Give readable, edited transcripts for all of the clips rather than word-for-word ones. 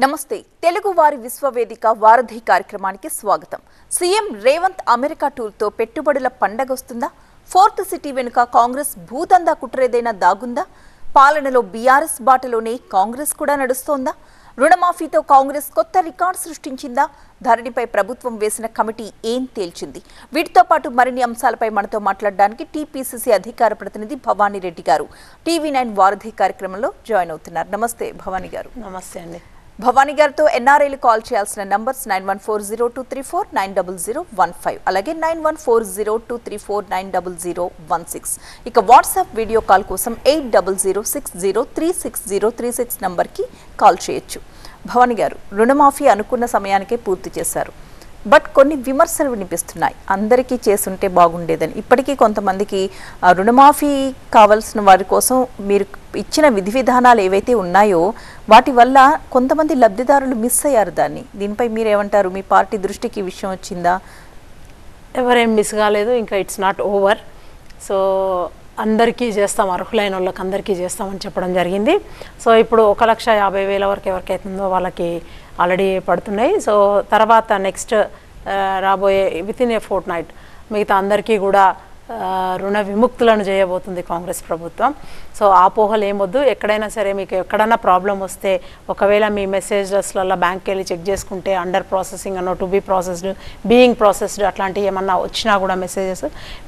నమస్తే తెలుగు వారి విశ్వవేదిక వారధి కార్యక్రమానికి స్వాగతం. సీఎం రేవంత్ అమెరికా టూర్తో పెట్టుబడుల పండగొస్తుందా? ఫోర్త్ సిటీ వెనుక కాంగ్రెస్ భూదందా కుట్రేదైనా దాగుందా? పాలనలో బీఆర్ఎస్ బాటలోనే కాంగ్రెస్ కూడా నడుస్తోందా? రుణమాఫీతో కాంగ్రెస్ కొత్త రికార్డు సృష్టించిందా? ధరణిపై ప్రభుత్వం వేసిన కమిటీ ఏం తేల్చింది? వీటితో పాటు మరిన్ని అంశాలపై మనతో మాట్లాడడానికి టీపీసీసీ అధికార ప్రతినిధి భవానీ రెడ్డి గారు టీవీ9 వారధి కార్యక్రమంలో జాయిన్ అవుతున్నారు. నమస్తే భవానీ గారు. నమస్తే అండి. భవానీ గారితో ఎన్ఆర్ఐలు కాల్ చేయాల్సిన నంబర్స్ 914023490015 అలాగే 914023490016. ఇక వాట్సాప్ వీడియో కాల్ కోసం 8006036036 నంబర్కి కాల్ చేయొచ్చు. భవానీ గారు, రుణమాఫీ అనుకున్న సమయానికే పూర్తి చేశారు. బట్ కొన్ని విమర్శలు వినిపిస్తున్నాయి, అందరికీ చేసుంటే బాగుండేదని. ఇప్పటికీ కొంతమందికి రుణమాఫీ కావాల్సిన వారి కోసం మీరు ఇచ్చిన విధి విధానాలు ఏవైతే ఉన్నాయో వాటి వల్ల కొంతమంది లబ్ధిదారులు మిస్ అయ్యారు. దీనిపై మీరేమంటారు? మీ పార్టీ దృష్టికి విషయం వచ్చిందా? ఎవరేం మిస్ కాలేదు, ఇంకా ఇట్స్ నాట్ ఓవర్. సో అందరికీ చేస్తాం, అర్హులైన వాళ్ళకి అందరికీ చేస్తామని చెప్పడం జరిగింది. సో ఇప్పుడు 1,50,000 వరకు ఎవరికైతుందో వాళ్ళకి ఆల్రెడీ పడుతున్నాయి. సో తర్వాత నెక్స్ట్ రాబోయే వితిన్ ఏ ఫోర్ట్ నైట్ మిగతా అందరికీ కూడా రుణ విముక్తులను చేయబోతుంది కాంగ్రెస్ ప్రభుత్వం. సో ఆపోహలు ఏమొద్దు. ఎక్కడైనా సరే మీకు ఎక్కడైనా ప్రాబ్లం వస్తే ఒకవేళ మీ మెసేజెస్లలో బ్యాంక్కి వెళ్ళి చెక్ చేసుకుంటే అండర్ ప్రాసెసింగ్ అన్నో, to be processed, being processed అట్లాంటివి ఏమన్నా వచ్చినా కూడా మెసేజెస్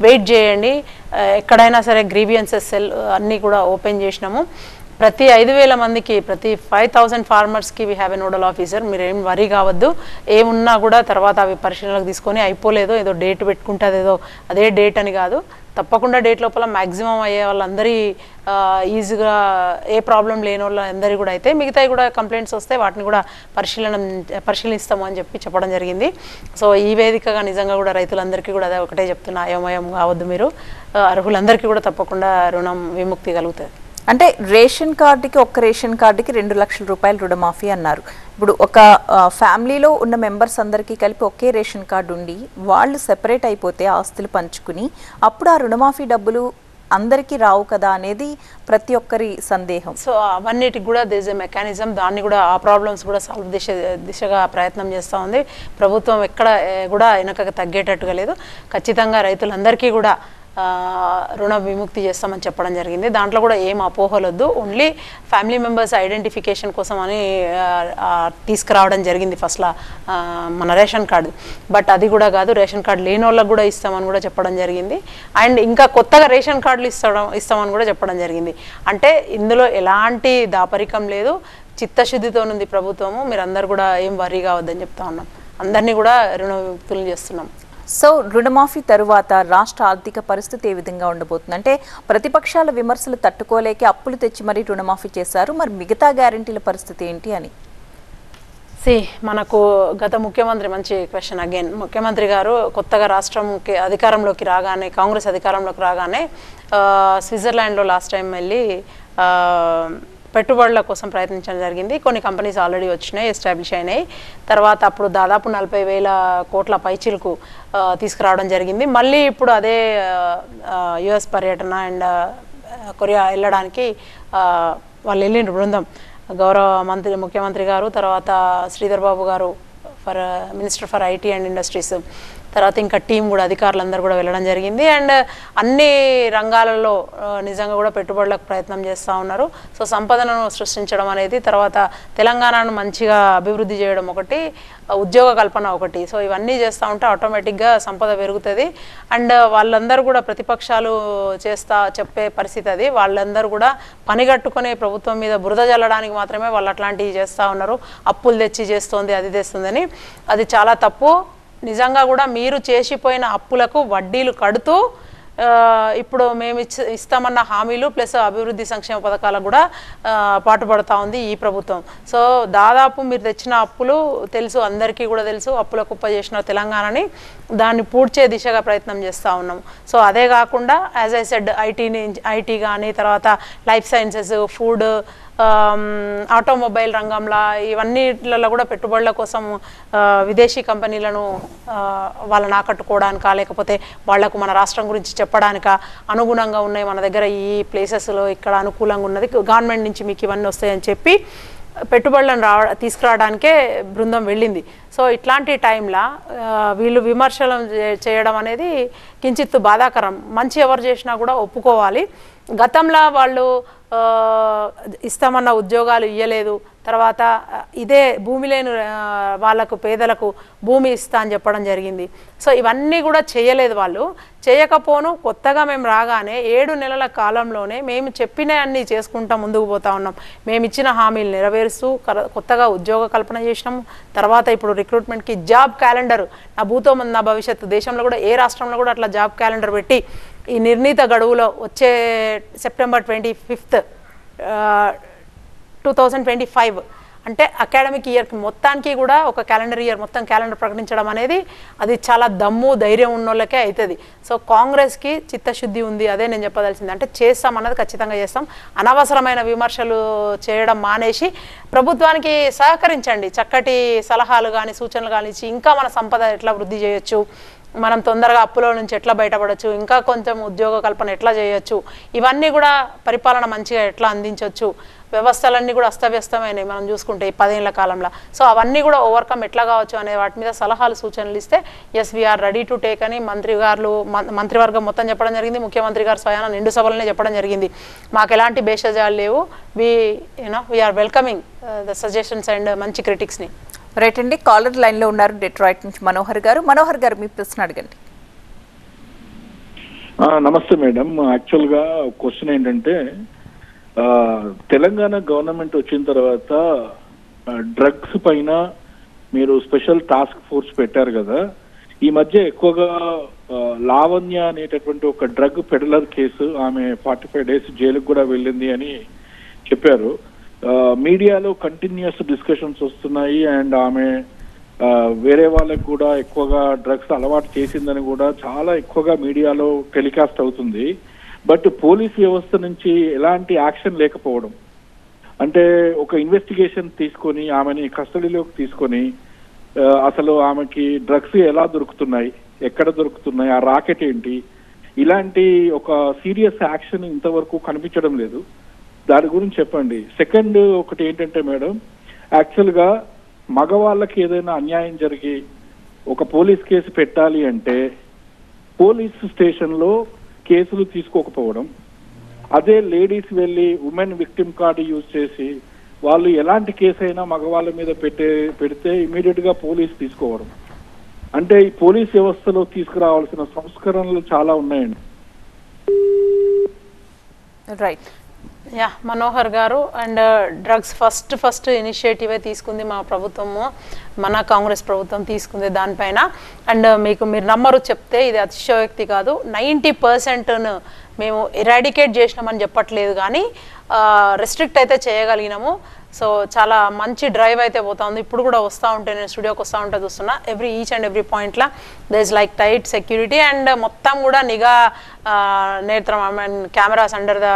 వెయిట్ చేయండి. ఎక్కడైనా సరే గ్రీవియన్సెస్ సెల్ అన్నీ కూడా ఓపెన్ చేసినాము. ప్రతి 5,000 మందికి, ప్రతి 5,000 ఫార్మర్స్కి we have a nodal officer. మీరు ఏం వరీ కావద్దు. ఏమున్నా కూడా తర్వాత అవి పరిశీలనకు తీసుకొని అయిపోలేదో ఏదో డేట్ పెట్టుకుంటే అదేదో అదే డేట్ అని కాదు, తప్పకుండా డేట్ లోపల మ్యాక్సిమం అయ్యే వాళ్ళందరి ఈజీగా ఏ ప్రాబ్లం లేని వాళ్ళందరి కూడా అయితే మిగతాయి కూడా కంప్లైంట్స్ వస్తే వాటిని కూడా పరిశీలిస్తాము అని చెప్పడం జరిగింది. సో ఈ వేదికగా నిజంగా కూడా రైతులందరికీ కూడా అదే ఒకటే చెప్తున్నా, అయోమయం కావద్దు. మీరు అర్హులందరికీ కూడా తప్పకుండా రుణం విముక్తి కలుగుతుంది. అంటే రేషన్ కార్డుకి, ఒక్క రేషన్ కార్డుకి 2 లక్షల రూపాయలు రుణమాఫీ అన్నారు. ఇప్పుడు ఒక ఫ్యామిలీలో ఉన్న మెంబర్స్ అందరికీ కలిపి ఒకే రేషన్ కార్డు ఉండి వాళ్ళు సెపరేట్ అయిపోతే ఆస్తులు పంచుకుని అప్పుడు ఆ రుణమాఫీ డబ్బులు అందరికీ రావు కదా అనేది ప్రతి ఒక్కరి సందేహం. సో అవన్నిటికి కూడా దేస్ ఎ మెకానిజం. దాన్ని కూడా ఆ ప్రాబ్లమ్స్ కూడా సాల్వ్ దిశగా ప్రయత్నం చేస్తూ ఉంది ప్రభుత్వం. ఎక్కడ కూడా వెనకకు తగ్గేటట్టుగా లేదు. ఖచ్చితంగా రైతులందరికీ కూడా రుణ విముక్తి చేస్తామని చెప్పడం జరిగింది. దాంట్లో కూడా ఏం అపోహలొద్దు. ఓన్లీ ఫ్యామిలీ మెంబర్స్ ఐడెంటిఫికేషన్ కోసం అని తీసుకురావడం జరిగింది ఫస్ట్లో మన రేషన్ కార్డు. బట్ అది కూడా కాదు, రేషన్ కార్డు లేని వాళ్ళకి కూడా ఇస్తామని కూడా చెప్పడం జరిగింది. అండ్ ఇంకా కొత్తగా రేషన్ కార్డులు ఇస్తామని కూడా చెప్పడం జరిగింది. అంటే ఇందులో ఎలాంటి దాపరికం లేదు, చిత్తశుద్ధితో ఉంది ప్రభుత్వము. మీరు అందరు కూడా ఏం వరీ కావద్దని చెప్తా ఉన్నాం. అందరినీ కూడా రుణ విముక్తులు చేస్తున్నాం. సో రుణమాఫీ తరువాత రాష్ట్ర ఆర్థిక పరిస్థితి ఏ విధంగా ఉండబోతుంది? అంటే ప్రతిపక్షాల విమర్శలు తట్టుకోలేక అప్పులు తెచ్చి మరీ రుణమాఫీ చేశారు, మరి మిగతా గ్యారెంటీల పరిస్థితి ఏంటి అని. మనకు గత ముఖ్యమంత్రి, మంచి క్వశ్చన్ అగైన్, ముఖ్యమంత్రి గారు కొత్తగా రాష్ట్రంకి అధికారంలోకి రాగానే, కాంగ్రెస్ అధికారంలోకి రాగానే స్విట్జర్లాండ్లో లాస్ట్ టైం వెళ్ళి పెట్టుబడుల కోసం ప్రయత్నించడం జరిగింది. కొన్ని కంపెనీస్ ఆల్రెడీ వచ్చినాయి, ఎస్టాబ్లిష్ అయినాయి. తర్వాత అప్పుడు దాదాపు 40,000 కోట్ల పైచిలకు తీసుకురావడం జరిగింది. మళ్ళీ ఇప్పుడు అదే యుఎస్ పర్యటన అండ్ కొరియా వెళ్ళడానికి వాళ్ళు వెళ్ళిన బృందం, గౌరవ ముఖ్యమంత్రి గారు, తర్వాత శ్రీధర్ బాబు గారు minister for IT and industries, తర్వాత ఇంకా టీం కూడా అధికారులందరూ కూడా వెళ్ళడం జరిగింది. అండ్ అన్ని రంగాలలో నిజంగా కూడా పెట్టుబడులకు ప్రయత్నం చేస్తూ ఉన్నారు. సో సంపదను సృష్టించడం అనేది, తర్వాత తెలంగాణను మంచిగా అభివృద్ధి చేయడం ఒకటి, ఉద్యోగ కల్పన ఒకటి. సో ఇవన్నీ చేస్తూ ఉంటే ఆటోమేటిక్గా సంపద పెరుగుతుంది. అండ్ వాళ్ళందరూ కూడా ప్రతిపక్షాలు చెప్పే పరిస్థితి అది. వాళ్ళందరూ కూడా పనిగట్టుకునే ప్రభుత్వం మీద బురద జల్లడానికి మాత్రమే వాళ్ళు అట్లాంటివి చేస్తూ ఉన్నారు. అప్పులు తెచ్చి చేస్తోంది, అది తెస్తుందని. అది చాలా తప్పు. నిజంగా కూడా మీరు చేసిపోయిన అప్పులకు వడ్డీలు కడుతూ ఇప్పుడు మేము ఇస్తామన్న హామీలు ప్లస్ అభివృద్ధి సంక్షేమ పథకాలకు కూడా పాటుపడుతూ ఉంది ఈ ప్రభుత్వం. సో దాదాపు మీరు తెచ్చిన అప్పులు తెలుసు, అందరికీ కూడా తెలుసు. అప్పుల కుప్ప చేసిన తెలంగాణని దాన్ని పూడ్చే దిశగా ప్రయత్నం చేస్తూ ఉన్నాం. సో అదే కాకుండా యాజ్ ఐ సెడ్ ఐటీ కానీ, తర్వాత లైఫ్ సైన్సెస్, ఫుడ్, ఆటోమొబైల్ రంగంలో ఇవన్నిట్లలో కూడా పెట్టుబడుల కోసం విదేశీ కంపెనీలను వాళ్ళని ఆకట్టుకోవడానికా, లేకపోతే వాళ్లకు మన రాష్ట్రం గురించి చెప్పడానికా అనుగుణంగా ఉన్నాయి, మన దగ్గర ఈ ప్లేసెస్లో ఇక్కడ అనుకూలంగా ఉన్నది, గవర్నమెంట్ నుంచి మీకు ఇవన్నీ వస్తాయని చెప్పి పెట్టుబడులను తీసుకురావడానికే బృందం వెళ్ళింది. సో ఇట్లాంటి టైంలో వీళ్ళు విమర్శలు చేయడం అనేది కించిత్తు బాధాకరం. మంచి ఎవరు చేసినా కూడా ఒప్పుకోవాలి. గతంలో వాళ్ళు ఇస్తామన్న ఉద్యోగాలు ఇవ్వలేదు, తర్వాత ఇదే భూమి లేని వాళ్ళకు పేదలకు భూమి ఇస్తా అని చెప్పడం జరిగింది. సో ఇవన్నీ కూడా చేయలేదు వాళ్ళు. చేయకపోను కొత్తగా మేము రాగానే 7 నెలల కాలంలోనే మేము చెప్పిన అన్నీ చేసుకుంటా ముందుకు పోతా ఉన్నాం. మేము ఇచ్చిన హామీలు నెరవేరుస్తూ కొత్తగా ఉద్యోగ కల్పన చేసినాము. తర్వాత ఇప్పుడు రిక్రూట్మెంట్కి జాబ్ క్యాలెండర్, నా భూతో నా భవిష్యత్తు, దేశంలో కూడా ఏ రాష్ట్రంలో కూడా అట్లా జాబ్ క్యాలెండర్ పెట్టి ఈ నిర్ణీత గడువులో వచ్చే సెప్టెంబర్ 25th 2025 అంటే అకాడమిక్ ఇయర్కి మొత్తానికి కూడా ఒక క్యాలెండర్ ఇయర్ మొత్తం క్యాలెండర్ ప్రకటించడం అనేది అది చాలా దమ్ము ధైర్యం ఉన్నోళ్ళకే అవుతుంది. సో కాంగ్రెస్కి చిత్తశుద్ధి ఉంది, అదే నేను చెప్పదలిసింది. అంటే చేస్తాం అన్నది ఖచ్చితంగా చేస్తాం. అనవసరమైన విమర్శలు చేయడం మానేసి ప్రభుత్వానికి సహకరించండి. చక్కటి సలహాలు కానీ సూచనలు కానీ ఇచ్చి ఇంకా మన సంపద ఎట్లా వృద్ధి చేయొచ్చు, మనం తొందరగా అప్పుల నుంచి ఎట్లా బయటపడవచ్చు, ఇంకా కొంచెం ఉద్యోగ కల్పన ఎట్లా చేయొచ్చు, ఇవన్నీ కూడా పరిపాలన మంచిగా ఎట్లా అందించవచ్చు, వ్యవస్థలన్నీ కూడా అస్తవ్యస్తమైనవి మనం చూసుకుంటే ఈ 10 ఏళ్ల కాలంలో. సో అవన్నీ కూడా ఓవర్కమ్ ఎట్లా కావచ్చు అనే వాటి మీద సలహాలు సూచనలు ఇస్తే yes we are ready to take అని మంత్రివర్గం మొత్తం చెప్పడం జరిగింది. ముఖ్యమంత్రి గారు స్వయాన నిండు సభలనే చెప్పడం జరిగింది. మాకు ఎలాంటి భేషజాలు లేవు, we are welcoming the suggestions and మంచి క్రిటిక్స్ని. రైట్ అండి, కాలర్ లైన్లో ఉన్నారు డెట్రాయిట్ నుంచి మనోహర్ గారు. మనోహర్ గారు మీ ప్రశ్న అడగండి. నమస్తే మేడం. యాక్చువల్గా క్వశ్చన్ ఏంటంటే, తెలంగాణ గవర్నమెంట్ వచ్చిన తర్వాత డ్రగ్స్ పైన మీరు స్పెషల్ టాస్క్ ఫోర్స్ పెట్టారు కదా. ఈ మధ్య ఎక్కువగా లావణ్య అనేటటువంటి ఒక డ్రగ్ పెడలర్ కేసు, ఆమె 45 days జైలుకు కూడా వెళ్ళింది అని చెప్పారు. మీడియాలో కంటిన్యూస్ డిస్కషన్స్ వస్తున్నాయి అండ్ ఆమె వేరే వాళ్ళకు కూడా ఎక్కువగా డ్రగ్స్ అలవాటు చేసిందని కూడా చాలా ఎక్కువగా మీడియాలో టెలికాస్ట్ అవుతుంది. బట్ పోలీస్ వ్యవస్థ నుంచి ఎలాంటి యాక్షన్ లేకపోవడం, అంటే ఒక ఇన్వెస్టిగేషన్ తీసుకొని ఆమెని కస్టడీలోకి తీసుకొని అసలు ఆమెకి డ్రగ్స్ ఎలా దొరుకుతున్నాయి, ఎక్కడ దొరుకుతున్నాయి, ఆ రాకెట్ ఏంటి, ఇలాంటి ఒక సీరియస్ యాక్షన్ ఇంతవరకు కనిపించడం లేదు. దాని గురించి చెప్పండి. సెకండ్ ఒకటి ఏంటంటే మేడం, యాక్చువల్గా మగవాళ్ళకి ఏదైనా అన్యాయం జరిగి ఒక పోలీస్ కేసు పెట్టాలి అంటే పోలీస్ స్టేషన్లో కేసులు తీసుకోకపోవడం, అదే లేడీస్ వెళ్ళి ఉమెన్ విక్టిమ్ కార్డు యూజ్ చేసి వాళ్ళు ఎలాంటి కేసు అయినా మగవాళ్ళ మీద పెడితే ఇమీడియట్ గా పోలీస్ తీసుకోవడం, అంటే ఈ పోలీస్ వ్యవస్థలో తీసుకురావాల్సిన సంస్కరణలు చాలా ఉన్నాయండి. రైట్, యా మనోహర్ గారు. అండ్ డ్రగ్స్ ఫస్ట్ ఇనిషియేటివే తీసుకుంది మా ప్రభుత్వము, మన కాంగ్రెస్ ప్రభుత్వం తీసుకుంది దానిపైన. అండ్ మీరు నమ్మరు చెప్తే ఇది అతిశయోక్తి కాదు, 90% మేము ఎరాడికేట్ చేసినామని చెప్పట్లేదు కానీ రెస్ట్రిక్ట్ అయితే చేయగలిగినాము. సో చాలా మంచి డ్రైవ్ అయితే పోతా ఉంది. ఇప్పుడు కూడా వస్తూ ఉంటే నేను స్టూడియోకి వస్తూ ఉంటే చూస్తున్నా, ఈచ్ అండ్ ఎవ్రీ పాయింట్లో they is like tight security and మొత్తం కూడా నిఘా నేత్రం, I mean cameras under the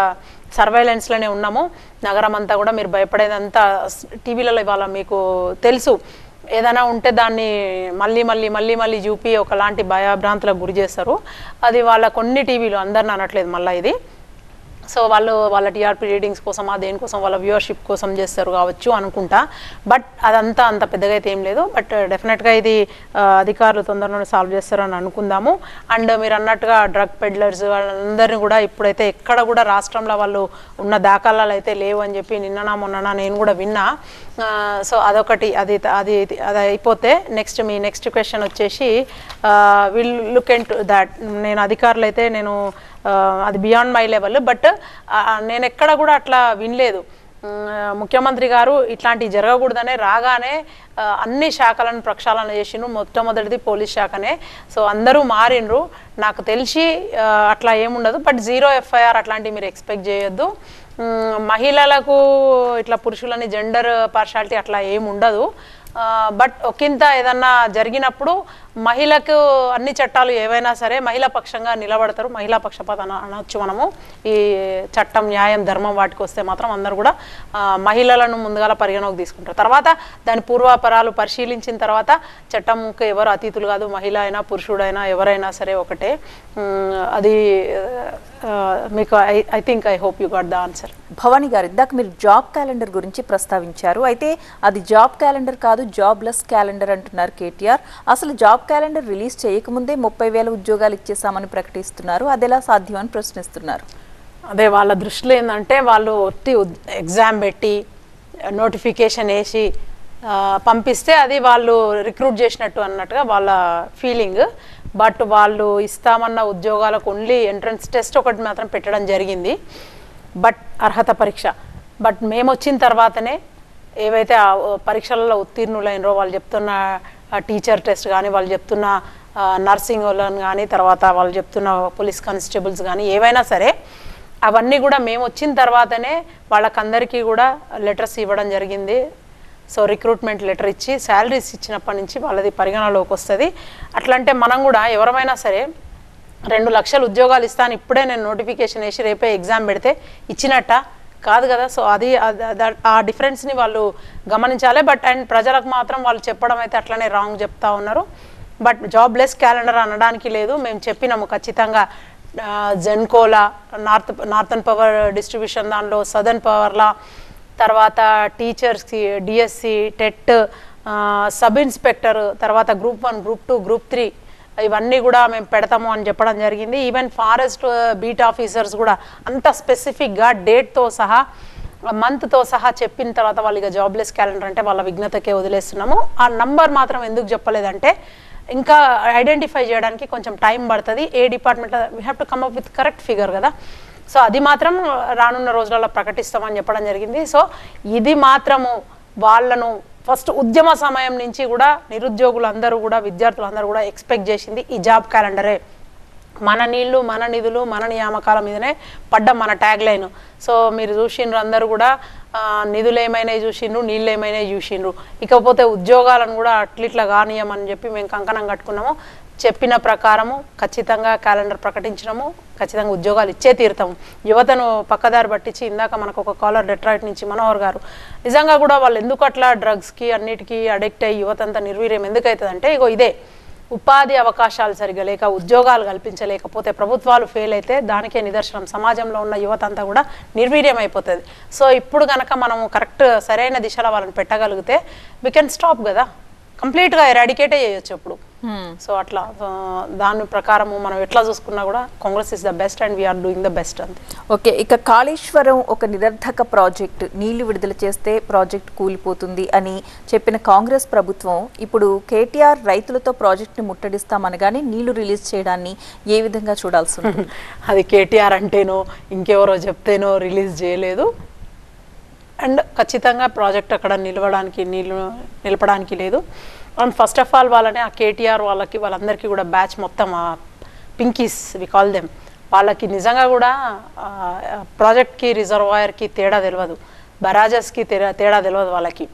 సర్వైలెన్స్లోనే ఉన్నాము. నగరం అంతా కూడా మీరు భయపడేదంతా టీవీలలో ఇవాళ మీకు తెలుసు, ఏదైనా ఉంటే దాన్ని మళ్ళీ చూపి ఒకలాంటి భయభ్రాంతులకు గురి చేస్తారు. అది వాళ్ళ కొన్ని టీవీలు, అందరిని అనట్లేదు మళ్ళీ ఇది. సో వాళ్ళ టీఆర్పీ రీడింగ్స్ కోసం దేనికోసం వాళ్ళ వ్యూవర్షిప్ కోసం చేస్తారు కావచ్చు అనుకుంటా. బట్ అదంతా అంత పెద్దగా అయితే ఏం లేదు. బట్ డెఫినెట్గా ఇది అధికారులు తొందరలోనే సాల్వ్ చేస్తారని అనుకుందాము. అండ్ మీరు అన్నట్టుగా డ్రగ్ పెడ్లర్స్ వాళ్ళందరినీ కూడా ఇప్పుడైతే ఎక్కడ కూడా రాష్ట్రంలో వాళ్ళు ఉన్న దాఖలాలు అయితే లేవు అని చెప్పి నిన్ననా మొన్ననా నేను కూడా విన్నా. సో అదొకటి, అది అయిపోతే నెక్స్ట్ క్వశ్చన్ వచ్చేసి విల్ లుక్ ఇంటు దాట్. నేను అధికారులు అయితే అది బియాండ్ మై లెవెల్. బట్ నేను ఎక్కడ కూడా అట్లా వినలేదు. ముఖ్యమంత్రి గారు ఇట్లాంటివి జరగకూడదనే రాగానే అన్ని శాఖలను ప్రక్షాళన చేసిండ్రు. మొట్టమొదటిది పోలీస్ శాఖనే. సో అందరూ మారిండ్రు. నాకు తెలిసి అట్లా ఏముండదు. బట్ 0 FIR అట్లాంటివి మీరు ఎక్స్పెక్ట్ చేయొద్దు. మహిళలకు ఇట్లా పురుషులని జెండర్ పార్షాలిటీ అట్లా ఏముండదు. బట్ ఒకంత ఏదన్నా జరిగినప్పుడు మహిళకు అన్ని చట్టాలు ఏవైనా సరే మహిళా పక్షంగా నిలబడతారు, మహిళా పక్షపాతం అనొచ్చు మనము. ఈ చట్టం, న్యాయం, ధర్మం వాటికి వస్తే మాత్రం అందరూ కూడా మహిళలను ముందుగా పరిగణలోకి తీసుకుంటారు. తర్వాత దాని పూర్వాపరాలు పరిశీలించిన తర్వాత చట్టంకి ఎవరు అతీతులు కాదు, మహిళ అయినా పురుషుడైనా ఎవరైనా సరే ఒకటే. అది మీకు I hope you got the answer. Bhavani గారు, ఇందాక మీరు జాబ్ క్యాలెండర్ గురించి ప్రస్తావించారు. అయితే అది జాబ్ క్యాలెండర్ కాదు, జాబ్లెస్ క్యాలెండర్ అంటున్నారు కేటీఆర్. అసలు జాబ్ క్యాలెండర్ రిలీజ్ చేయకముందే 30,000 ఉద్యోగాలు ఇచ్చేసామని ప్రకటిస్తున్నారు. అది ఎలా సాధ్యం అని ప్రశ్నిస్తున్నారు. అదే వాళ్ళ దృష్టిలో ఏంటంటే వాళ్ళు ఎగ్జామ్ పెట్టి నోటిఫికేషన్ వేసి పంపిస్తే అది వాళ్ళు రిక్రూట్ చేసినట్టు అన్నట్టుగా వాళ్ళ ఫీలింగ్. బట్ వాళ్ళు ఇస్తామన్న ఉద్యోగాలకు ఓన్లీ ఎంట్రన్స్ టెస్ట్ ఒకటి మాత్రం పెట్టడం జరిగింది, బట్ అర్హత పరీక్ష. బట్ మేము వచ్చిన తర్వాతనే ఏవైతే ఆ పరీక్షలలో ఉత్తీర్ణులైనరో వాళ్ళు చెప్తున్న టీచర్ టెస్ట్ కానీ, వాళ్ళు చెప్తున్న నర్సింగ్ వాళ్ళని కానీ, తర్వాత వాళ్ళు చెప్తున్న పోలీస్ కానిస్టేబుల్స్ కానీ ఏవైనా సరే అవన్నీ కూడా మేము వచ్చిన తర్వాతనే వాళ్ళకందరికీ కూడా లెటర్స్ ఇవ్వడం జరిగింది. సో రిక్రూట్మెంట్ లెటర్ ఇచ్చి శాలరీస్ ఇచ్చినప్పటి నుంచి వాళ్ళది పరిగణలోకి వస్తుంది. అట్లంటే మనం కూడా ఎవరమైనా సరే 2 లక్షల ఉద్యోగాలు ఇస్తాను ఇప్పుడే నేను నోటిఫికేషన్ వేసి రేపే ఎగ్జామ్ పెడితే ఇచ్చినట్ట కాదు కదా. సో అది ఆ డిఫరెన్స్ని వాళ్ళు గమనించాలి. బట్ అండ్ ప్రజలకు మాత్రం వాళ్ళు చెప్పడం అయితే అట్లనే రాంగ్ చెప్తా ఉన్నారు. బట్ జాబ్లెస్ క్యాలెండర్ అనడానికి లేదు, మేము చెప్పినాము ఖచ్చితంగా. జెన్కోలా, నార్థన్ పవర్ డిస్ట్రిబ్యూషన్ దానిలో, సదర్న్ పవర్లా, తర్వాత టీచర్స్కి డిఎస్సి, టెట్, సబ్ ఇన్స్పెక్టర్, తర్వాత గ్రూప్ 1, గ్రూప్ 2, గ్రూప్ 3 ఇవన్నీ కూడా మేము పెడతాము అని చెప్పడం జరిగింది. ఈవెన్ ఫారెస్ట్ బీట్ ఆఫీసర్స్ కూడా అంత స్పెసిఫిక్గా డేట్తో సహా, మంత్తో సహా చెప్పిన తర్వాత వాళ్ళు ఇక జాబ్లెస్ క్యాలెండర్ అంటే వాళ్ళ విఘ్నతకే వదిలేస్తున్నాము. ఆ నంబర్ మాత్రం ఎందుకు చెప్పలేదంటే ఇంకా ఐడెంటిఫై చేయడానికి కొంచెం టైం పడుతుంది. ఏ డిపార్ట్మెంట్లో we have to come up with correct figure కదా. సో అది మాత్రం రానున్న రోజులలో ప్రకటిస్తామని చెప్పడం జరిగింది. సో ఇది మాత్రము వాళ్ళను ఫస్ట్ ఉద్యమ సమయం నుంచి కూడా నిరుద్యోగులందరూ కూడా, విద్యార్థులందరూ కూడా ఎక్స్పెక్ట్ చేసింది ఈ జాబ్ క్యాలెండరే. మన నీళ్లు, మన నిధులు, మన నియామకాల మీదనే పడ్డ మన ట్యాగ్ లైన్. సో మీరు చూసిండ్రు అందరూ కూడా, నిధులు ఏమైనా చూసిండ్రు, నీళ్ళు ఏమైనా చూసిండ్రు. ఇకపోతే ఉద్యోగాలను కూడా అట్లిట్లా కానీయమని చెప్పి మేము కంకణం కట్టుకున్నాము. చెప్పిన ప్రకారము ఖచ్చితంగా క్యాలెండర్ ప్రకటించినాము, ఖచ్చితంగా ఉద్యోగాలు ఇచ్చే తీరుతాము. యువతను పక్కదారి పట్టించి, ఇందాక మనకు ఒక కాలర్ డెట్రాయిట్ నుంచి మనోహర్ గారు, నిజంగా కూడా వాళ్ళు ఎందుకు అట్లా డ్రగ్స్కి అన్నిటికీ అడిక్ట్ అయ్యి యువతంతా నిర్వీర్యం ఎందుకు అవుతుందంటే ఇగో ఇదే ఉపాధి అవకాశాలు సరిగా లేక, ఉద్యోగాలు కల్పించలేకపోతే, ప్రభుత్వాలు ఫెయిల్ అయితే దానికే నిదర్శనం. సమాజంలో ఉన్న యువత అంతా కూడా నిర్వీర్యం అయిపోతుంది. సో ఇప్పుడు కనుక మనం కరెక్ట్ సరైన దిశలో వాళ్ళని పెట్టగలిగితే వీ కెన్ స్టాప్ కదా, కంప్లీట్గా ఎరాడికేటే చేయొచ్చు అప్పుడు. సో అట్లా దాని ప్రకారము మనం ఎట్లా చూసుకున్నా కూడా Congress is the best and we are doing the best అంతే. ఓకే, ఇక కాళేశ్వరం ఒక నిరర్ధక ప్రాజెక్ట్, నీళ్లు విడుదల చేస్తే ప్రాజెక్ట్ కూలిపోతుంది అని చెప్పిన కాంగ్రెస్ ప్రభుత్వం ఇప్పుడు కేటీఆర్ రైతులతో ప్రాజెక్ట్ని ముట్టడిస్తామనగానే నీళ్లు రిలీజ్ చేయడాన్ని ఏ విధంగా చూడాల్సి ఉంటుంది? అది కేటీఆర్ అంటేనో ఇంకెవరో చెప్తేనో రిలీజ్ చేయలేదు. అండ్ ఖచ్చితంగా ప్రాజెక్ట్ అక్కడ నిలపడానికి లేదు. అండ్ ఫస్ట్ ఆఫ్ ఆల్ వాళ్ళని ఆ కేటీఆర్ వాళ్ళందరికీ కూడా బ్యాచ్ మొత్తం పింకీస్ వి కాల్ దెమ్, వాళ్ళకి నిజంగా కూడా ప్రాజెక్ట్కి, రిజర్వాయర్కి తేడా తెలియదు, బరాజెస్కి తేడా తెలియదు. వాళ్ళకి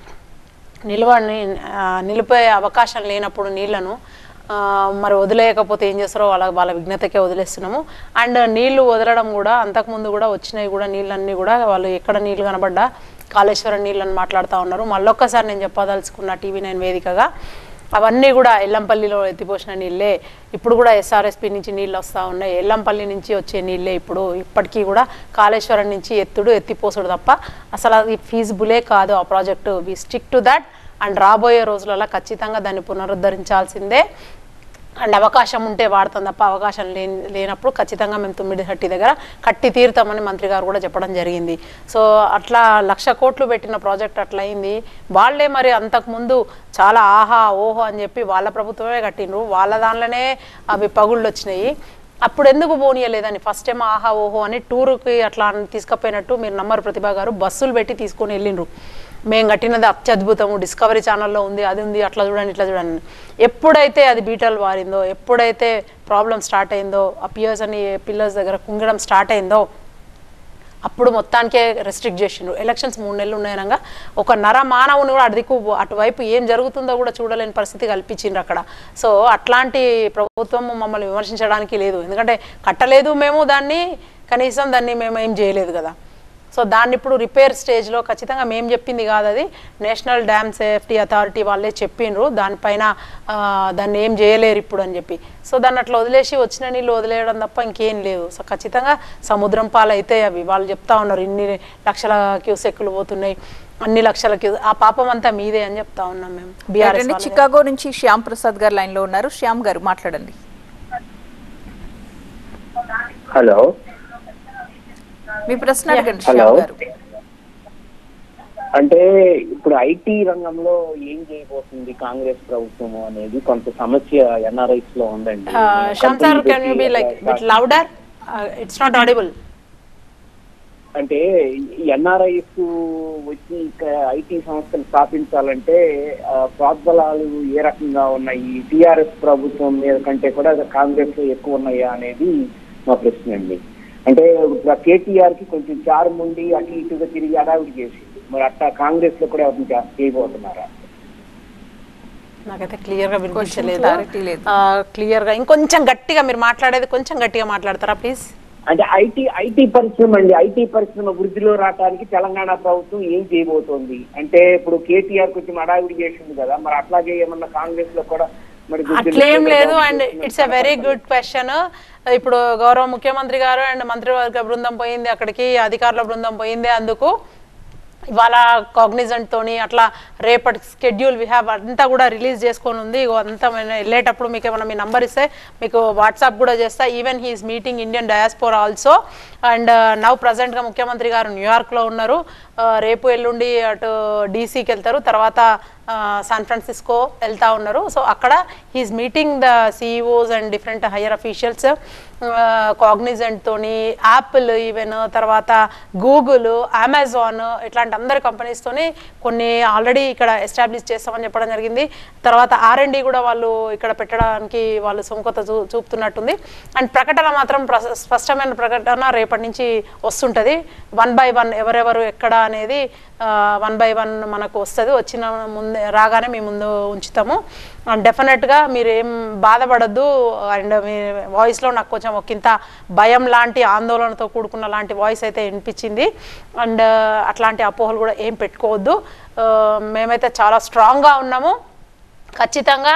నిలిపే అవకాశం లేనప్పుడు నీళ్లను మరి వదిలేయకపోతే ఏం చేస్తారో వాళ్ళ విఘ్నతకే వదిలేస్తున్నాము. అండ్ నీళ్లు వదలడం కూడా అంతకుముందు కూడా వచ్చినాయి కూడా నీళ్ళన్నీ కూడా వాళ్ళు ఎక్కడ నీళ్ళు కనబడ్డా కాళేశ్వరం నీళ్ళని మాట్లాడుతూ ఉన్నారు. మళ్ళొక్కసారి నేను చెప్పదలుచుకున్న TV9 వేదికగా, అవన్నీ కూడా ఎల్లంపల్లిలో ఎత్తిపోసిన నీళ్ళే, ఇప్పుడు కూడా SRSP నుంచి నీళ్ళు వస్తూ ఉన్నాయి, ఎల్లంపల్లి నుంచి వచ్చే నీళ్ళే ఇప్పటికీ కూడా కాళేశ్వరం నుంచి ఎత్తిపోసుడు తప్ప అసలు అది ఫీజిబులే కాదు ఆ project. We stick to that. And రాబోయే రోజులలో ఖచ్చితంగా దాన్ని పునరుద్ధరించాల్సిందే. అండ్ అవకాశం ఉంటే వాడతాం తప్ప అవకాశం లేనప్పుడు ఖచ్చితంగా మేము 9:30 దగ్గర కట్టి తీరుతామని మంత్రి గారు కూడా చెప్పడం జరిగింది. సో అట్లా 1,00,000 కోట్లు పెట్టిన ప్రాజెక్ట్ అట్లా అయింది. వాళ్ళే మరి అంతకుముందు చాలా ఆహా ఓహో అని చెప్పి వాళ్ళ ప్రభుత్వమే కట్టిండ్రు, వాళ్ళ దానిలోనే అవి పగుళ్ళు వచ్చినాయి. అప్పుడు ఎందుకు పోనీయలేదని ఫస్ట్ టైం ఆహా ఓహో అని టూరుకి అట్లా తీసుకుపోయినట్టు మీరు నమ్మరు, ప్రతిభా గారు బస్సులు పెట్టి తీసుకొని వెళ్ళిండ్రు. మేము కట్టినది అత్యద్భుతము, డిస్కవరీ ఛానల్లో ఉంది, అది ఉంది, అట్లా చూడండి ఇట్లా చూడండి. ఎప్పుడైతే అది బీటలు వారిందో, ఎప్పుడైతే ప్రాబ్లం స్టార్ట్ అయిందో, ఆ పియర్స్ అని పిల్లర్స్ దగ్గర కుంగడం స్టార్ట్ అయిందో అప్పుడు మొత్తానికే రెస్ట్రిక్ట్ చేసిండ్రు. ఎలక్షన్స్ 3 నెలలు ఉన్నాయనగా ఒక మానవుని కూడా అటువైపు ఏం జరుగుతుందో కూడా చూడలేని పరిస్థితి కల్పించిండ్రు అక్కడ. సో అట్లాంటి ప్రభుత్వం మమ్మల్ని విమర్శించడానికి లేదు, ఎందుకంటే కట్టలేదు మేము దాన్ని, కనీసం దాన్ని మేము ఏం చేయలేదు కదా. సో దాన్ని ఇప్పుడు రిపేర్ స్టేజ్లో ఖచ్చితంగా మేము చెప్పింది కాదు, అది నేషనల్ డ్యామ్ సేఫ్టీ అథారిటీ వాళ్ళే చెప్పిండ్రు, దానిపైన దాన్ని ఏం చేయలేరు ఇప్పుడు అని చెప్పి. సో దాన్ని అట్లా వదిలేసి వచ్చిన నీళ్ళు వదిలేయడం తప్ప ఇంకేం లేదు. సో ఖచ్చితంగా సముద్రం పాలు అయితే అవి వాళ్ళు చెప్తా ఉన్నారు, ఇన్ని లక్షల క్యూసెక్కులు పోతున్నాయి, అన్ని లక్షల ఆ పాపం అంతా మీదే అని చెప్తా ఉన్నాం మేము. బీఆర్ఎస్ చికాగో నుంచి శ్యామ్ ప్రసాద్ గారు లైన్లో ఉన్నారు. శ్యామ్ గారు మాట్లాడండి. హలో, మీ ప్రశ్న అడగండి శ్యామ్ గారు. అంటే ఇప్పుడు ఐటీ రంగంలో ఏం చేయబోతుంది కాంగ్రెస్ ప్రభుత్వం అనేది కొంత సమస్య ఎన్ఆర్ఐస్ లో ఉందండి. Shyam sir, can you be like bit louder? It's not audible. అంటే ఎన్ఆర్ఐస్ వచ్చి ఐటీ సంస్థలు స్థాపించాలంటే ప్రోద్బలాలు ఏ రకంగా ఉన్నాయి, టిఆర్ఎస్ ప్రభుత్వం మీద కంటే కూడా కాంగ్రెస్ లో ఎక్కువ ఉన్నాయా అనేది మా ప్రశ్న అండి. అంటే కేటీఆర్ కి కొంచెం చారుముండి అటు ఇటుగా తిరిగి అడావిడి చేసింది, మరి అట్లా కాంగ్రెస్ లో కూడా చేయబోతున్నారా? నాకైతే క్లియర్ గా వినిపించలేదు. క్లియర్ గా ఇంకొంచెం గట్టిగా మీరు మాట్లాడేది కొంచెం గట్టిగా మాట్లాడతారా ప్లీజ్? అంటే ఐటీ పరిశ్రమ అండి, ఐటీ పరిశ్రమ వృద్ధిలో రావడానికి తెలంగాణ ప్రభుత్వం ఏం చేయబోతోంది అంటే ఇప్పుడు కేటీఆర్ కొంచెం అడావిడి చేసింది కదా, మరి అట్లాగే ఏమన్నా కాంగ్రెస్ లో కూడా అట్లేం లేదు. And it's a very good question. ఇప్పుడు గౌరవ ముఖ్యమంత్రి గారు అండ్ మంత్రివర్గ బృందం పోయింది అక్కడికి, అధికారుల బృందం పోయింది, అందుకు ఇవాళ కాగ్నిజెంట్ తోని అట్లా రేపటి స్కెడ్యూల్ వి హ్యావ్ అంతా కూడా రిలీజ్ చేసుకొని ఉంది. అంతా వెళ్ళేటప్పుడు మీకు ఏమైనా మీ నంబర్ ఇస్తే మీకు వాట్సాప్ కూడా చేస్తా. Even he's meeting Indian diaspora also. And now ప్రజెంట్గా ముఖ్యమంత్రి గారు న్యూయార్క్లో ఉన్నారు, రేపు ఎల్లుండి అటు డీసీకి వెళ్తారు, తర్వాత శాన్ ఫ్రాన్సిస్కో వెళ్తా ఉన్నారు. సో అక్కడ he's meeting the CEOs and different higher officials, Cognizant తోని, యాపిల్, ఈవెన్ తర్వాత గూగుల్, అమెజాన్, ఇట్లాంటి అందరి కంపెనీస్తోని కొన్ని ఆల్రెడీ ఇక్కడ ఎస్టాబ్లిష్ చేస్తామని చెప్పడం జరిగింది. తర్వాత R&D కూడా వాళ్ళు ఇక్కడ పెట్టడానికి వాళ్ళు సుముఖత చూపుతున్నట్టుంది. అండ్ ప్రకటన మాత్రం స్పష్టమైన ప్రకటన రేపటి నుంచి వస్తుంటుంది. 1 by 1 ఎవరెవరు ఎక్కడ అనేది 1 by 1 మనకు వస్తుంది. వచ్చిన ముందే రాగానే మీ ముందు ఉంచుతాము. డెఫినెట్గా మీరు ఏం బాధపడద్దు. అండ్ మీ వాయిస్లో నాకు కొంచెం ఒకంత భయం లాంటి ఆందోళనతో కూడుకున్న లాంటి వాయిస్ అయితే వినిపించింది. అండ్ అట్లాంటి అపోహలు కూడా ఏం పెట్టుకోవద్దు. మేమైతే చాలా స్ట్రాంగ్గా ఉన్నాము. ఖచ్చితంగా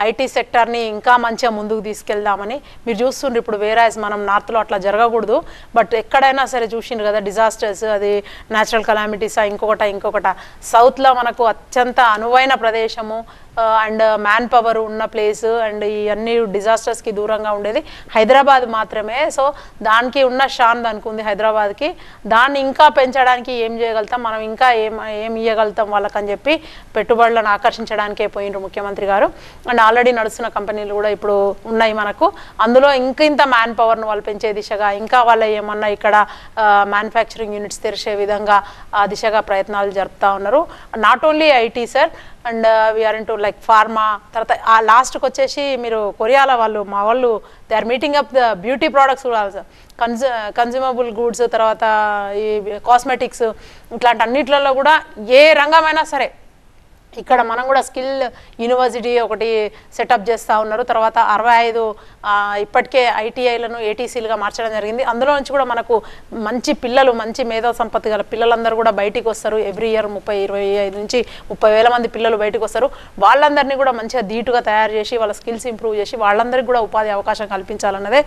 ఐటీ సెక్టర్ని ఇంకా మంచిగా ముందుకు తీసుకెళ్దామని మీరు చూస్తుండ్రు. ఇప్పుడు వేరేస్ మనం నార్త్లో అట్లా జరగకూడదు, బట్ ఎక్కడైనా సరే చూసిండ్రు కదా డిజాస్టర్స్, అది న్యాచురల్ కలామిటీసా ఇంకొకట. సౌత్లో మనకు అత్యంత అనువైన ప్రదేశము అండ్ మ్యాన్ పవర్ ఉన్న ప్లేస్ అండ్ ఈ అన్ని డిజాస్టర్స్కి దూరంగా ఉండేది హైదరాబాద్ మాత్రమే. సో దానికి ఉన్న షాన్ దానికి ఉంది హైదరాబాద్కి. దాన్ని ఇంకా పెంచడానికి ఏం చేయగలుగుతాం, మనం ఇంకా ఏం ఇవ్వగలుగుతాం వాళ్ళకని చెప్పి పెట్టుబడులను ఆకర్షించడానికే పోయినరు ముఖ్యమంత్రి గారు. అండ్ ఆల్రెడీ నడుస్తున్న కంపెనీలు కూడా ఇప్పుడు ఉన్నాయి మనకు. అందులో ఇంత మ్యాన్ పవర్ను వాళ్ళు పెంచే దిశగా, ఇంకా వాళ్ళు ఏమన్నా ఇక్కడ మ్యానుఫ్యాక్చరింగ్ యూనిట్స్ తెరిచే విధంగా ఆ దిశగా ప్రయత్నాలు జరుపుతూ ఉన్నారు. Not only IT sir, and we are into like pharma. తర్వాత ఆ లాస్ట్కి వచ్చేసి మీరు కొరియాలో మా వాళ్ళు they are meeting up the beauty products కూడా, కన్జ్యూమబుల్ గూడ్స్, తర్వాత ఈ కాస్మెటిక్స్, ఇట్లాంటి అన్నిట్లలో కూడా ఏ రంగమైనా సరే ఇక్కడ మనం కూడా స్కిల్ యూనివర్సిటీ ఒకటి సెటప్ చేస్తూ ఉన్నారు. తర్వాత 65 ఇప్పటికే ఐటీఐలను ఏటీసీలుగా మార్చడం జరిగింది. అందులో నుంచి కూడా మనకు మంచి పిల్లలు, మంచి మేధో సంపత్తి గల పిల్లలందరూ కూడా బయటికి వస్తారు. ఎవ్రీ ఇయర్ 25 నుంచి 30,000 మంది పిల్లలు బయటకు వస్తారు. వాళ్ళందరినీ కూడా మంచిగా ధీటుగా తయారు చేసి వాళ్ళ స్కిల్స్ ఇంప్రూవ్ చేసి వాళ్ళందరికీ కూడా ఉపాధి అవకాశం కల్పించాలన్నదే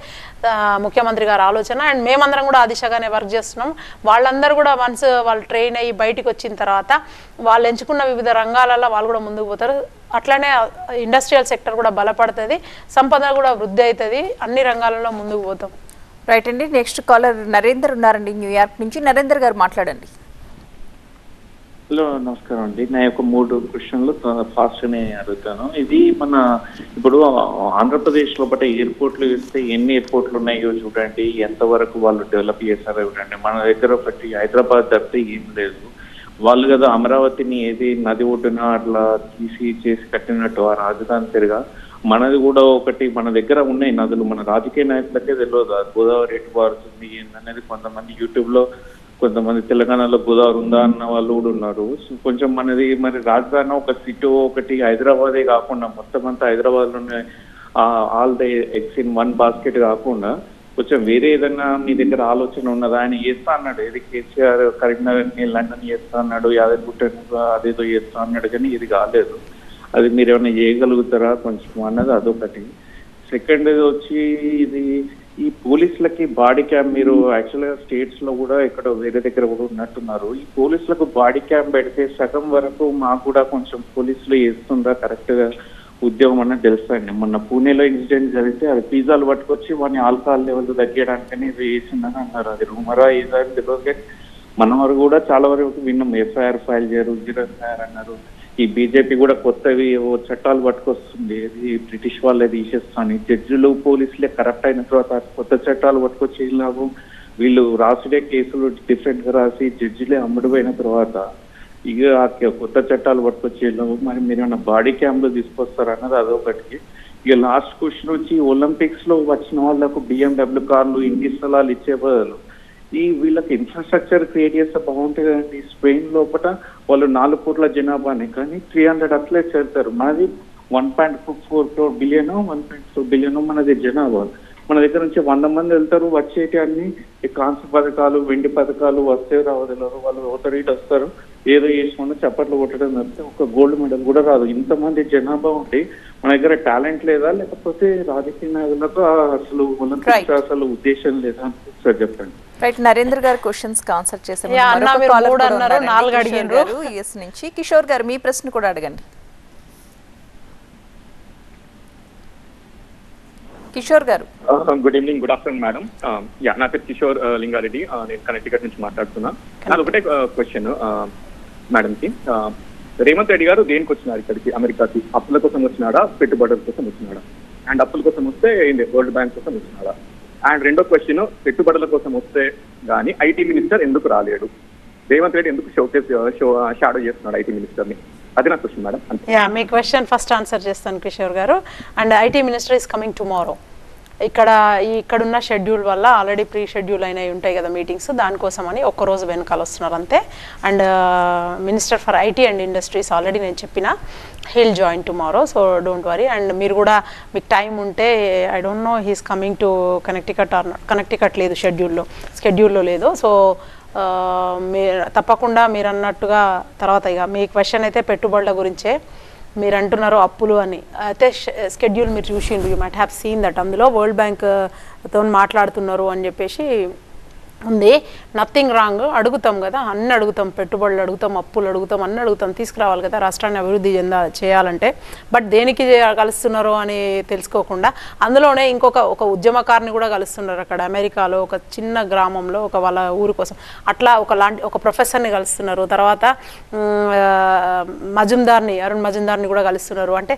ముఖ్యమంత్రి గారి ఆలోచన. అండ్ మేమందరం కూడా ఆ దిశగానే వర్క్ చేస్తున్నాం. వాళ్ళందరూ కూడా వన్స్ వాళ్ళు ట్రైన్ అయ్యి బయటికి వచ్చిన తర్వాత వాళ్ళు ఎంచుకున్న వివిధ రంగాలలో వాళ్ళు కూడా ముందుకు పోతారు. అట్లనే ఇండస్ట్రియల్ సెక్టర్ కూడా బలపడుతుంది, సంపద కూడా వృద్ధి అవుతుంది, అన్ని రంగాలలో ముందుకు పోతాం. రైట్ అండి. నెక్స్ట్ కాలర్ నరేందర్ ఉన్నారండి న్యూయార్క్ నుంచి. నరేందర్ గారు మాట్లాడండి. హలో, నమస్కారం అండి. నా యొక్క 3 క్వశ్చన్లు ఫాస్ట్గానే అడుగుతాను. ఇది మన ఇప్పుడు ఆంధ్రప్రదేశ్ లోపల ఎయిర్పోర్ట్లు వేస్తే ఎన్ని ఎయిర్పోర్ట్లు ఉన్నాయో చూడండి, ఎంతవరకు వాళ్ళు డెవలప్ చేశారో చూడండి. మన దగ్గర ఒకటి హైదరాబాద్ తప్పితే ఏం లేదు. వాళ్ళు కదా అమరావతిని ఏది నది ఒడ్డున అట్లా చేసి కట్టినట్టు ఆ రాజధాని తిరిగా మనది కూడా ఒకటి మన దగ్గర ఉన్నాయి నదులు. మన రాజకీయ నాయకులకే తెలియదు గోదావరి ఎటు పారుతుంది ఏందనేది. కొంతమంది యూట్యూబ్లో కొంతమంది తెలంగాణలో గోదావరి ఉందా అన్న వాళ్ళు కూడా ఉన్నారు. సో కొంచెం మనది మరి రాజధాని ఒక సిటీ ఒకటి హైదరాబాదే కాకుండా మొత్తం అంతా హైదరాబాద్లోనే all the eggs in one basket కాకుండా కొంచెం వేరే ఏదైనా మీ దగ్గర ఆలోచన ఉన్నదా? ఆయన చేస్తా అన్నాడు, ఏది కేసీఆర్ కరీంనగర్ని లండన్ చేస్తా అన్నాడు, యాదగిరిగుట్ట అదేదో చేస్తా అన్నాడు, కానీ ఇది కాలేదు. అది మీరు ఏమైనా చేయగలుగుతారా కొంచెం అన్నది అదొకటి. సెకండ్ వచ్చి ఇది ఈ పోలీసులకి బాడీ క్యామ్, మీరు యాక్చువల్గా స్టేట్స్ లో కూడా ఇక్కడ వేరే దగ్గర కూడా ఉన్నట్టున్నారు. ఈ పోలీసులకు బాడీ క్యామ్ పెడితే సగం వరకు మాకు కూడా కొంచెం పోలీసులు చేస్తుందా కరెక్ట్ గా ఉద్యోగం అన్నది తెలుస్తాయండి. మొన్న పూణేలో ఇన్సిడెంట్ జరిగితే అది పిజ్జాలు పట్టుకొచ్చి వాడిని ఆల్కహాల్ లెవెల్ తగ్గించడానికని ఇది వేసిందని అన్నారు. అది రూమరా ఇదా తెలియదు. మన వరకు కూడా చాలా వరకు విన్నాం, ఎఫ్ఐఆర్ ఫైల్ చేయరు, జీరో ఎఫ్ఐఆర్ అన్నారు. ఈ బీజేపీ కూడా కొత్తవి చట్టాలు పట్టుకొస్తుంది, ఇది బ్రిటిష్ వాళ్ళే తీసేస్తాను. జడ్జిలు పోలీసులే కరప్ట్ అయిన తర్వాత కొత్త చట్టాలు పట్టుకొచ్చి లాభం. వీళ్ళు రాసుడే కేసులు డిఫరెంట్ గా రాసి జడ్జిలే అమ్ముడుపోయిన తర్వాత ఇక కొత్త చట్టాలు పట్టుకొచ్చి లాభం. మరి మీరు ఏమైనా బాడీ క్యామ్ లో తీసుకొస్తారు అన్నది అదొకటి. ఇక లాస్ట్ క్వశ్చన్ వచ్చి ఒలింపిక్స్ లో వచ్చిన వాళ్ళకు BMW కార్లు, ఇంటి స్థలాలు ఇచ్చే బదులు ఈ వీళ్ళకి ఇన్ఫ్రాస్ట్రక్చర్ క్రియేట్ చేస్తే బాగుంటుంది కదండి. స్పెయిన్ లోపల వాళ్ళు 4 కోట్ల జనాభాని కానీ 300 అథ్లెట్స్ వెళ్తారు. మనది 1.4 బిలియన్ 1.4 బిలియన్ మనది జనాభా. మన దగ్గర నుంచి 100 మంది వెళ్తారు, వచ్చేటి అన్ని కాంస్య పథకాలు, వెండి పథకాలు వస్తే రావదలరు. వాళ్ళు ఒకటి వస్తారు, ఏదో చేసిన చప్పట్లు కొట్టడం తప్పితే ఒక గోల్డ్ మెడల్ కూడా రాదు. ఇంతమంది జనాభా ఉండి మన దగ్గర టాలెంట్ లేదా, లేకపోతే రాజకీయ నాయకులకు అసలు అసలు ఉద్దేశం లేదా అని సార్ చెప్పండి. రైట్, నరేంద్ర గారు క్వశ్చన్స్ కి ఆన్సర్ చేశారు. యుఎస్ నుంచి కిషోర్ గారు మీ ప్రశ్న కూడా అడగండి. కిషోర్ గారు. Good evening, good afternoon madam. నా పేరు కిషోర్ లింగారెడ్డి, నేను కనెక్టికట్ నుంచి మాట్లాడుతున్నా. నాకు ఒకటే క్వశ్చన్ మేడం కి, రేవంత్ రెడ్డి గారు దేనికి వచ్చినారు ఇక్కడికి అమెరికాకి? అప్పుల కోసం వచ్చినాడా, పెట్టుబడుల కోసం వచ్చినాడా? అండ్ అప్పుల కోసం వస్తే వరల్డ్ బ్యాంక్ కోసం వచ్చినాడా? అండ్ రెండో క్వశ్చన్, పెట్టుబడుల కోసం వస్తే గానీ ఐటీ మినిస్టర్ ఎందుకు రాలేడు? రేవంత్ రెడ్డి ఎందుకు షాడో చేస్తున్నాడు ఐటీ మినిస్టర్ ని? అది నా క్వశ్చన్ మేడం. మీ క్వశ్చన్ ఫస్ట్ ఆన్సర్ చేస్తాను కిషోర్ గారు. And IT minister is coming tomorrow. ఇక్కడున్న షెడ్యూల్ వల్ల ఆల్రెడీ ప్రీ షెడ్యూల్ అయినవి ఉంటాయి కదా మీటింగ్స్, దానికోసమని ఒక్కరోజు వెనకాల వస్తున్నారు అంతే. And minister for IT and industries already నేను చెప్పిన he'll join tomorrow, so don't worry. And మీరు కూడా మీకు టైం ఉంటే, I don't know he's coming to Connecticut or not, Connecticut లేదు షెడ్యూల్లో లేదు. సో తప్పకుండా మీరు అన్నట్టుగా తర్వాత ఇక మీ క్వశ్చన్ అయితే పెట్టుబడుల గురించే మీరు అంటున్నారు, అప్పులు అని. అయితే షెడ్యూల్ మీరు చూసిండ్రు, you might have seen that. అందులో వరల్డ్ బ్యాంక్తో మాట్లాడుతున్నారు అని చెప్పేసి ఉంది. నథింగ్ రాంగ్, అడుగుతాం కదా, అన్నీ అడుగుతాం, పెట్టుబడులు అడుగుతాం, అప్పులు అడుగుతాం, అన్నీ అడుగుతాం, తీసుకురావాలి కదా రాష్ట్రాన్ని అభివృద్ధి చేయాలంటే. బట్ దేనికి కలుస్తున్నారు అని తెలుసుకోకుండా అందులోనే ఒక ఉద్యమకారిని కూడా కలుస్తున్నారు అక్కడ అమెరికాలో, ఒక చిన్న గ్రామంలో, ఒక వాళ్ళ ఊరు కోసం. అట్లా ఒక ప్రొఫెసర్ని కలుస్తున్నారు, తర్వాత అరుణ్ మజుందార్ని కూడా కలుస్తున్నారు. అంటే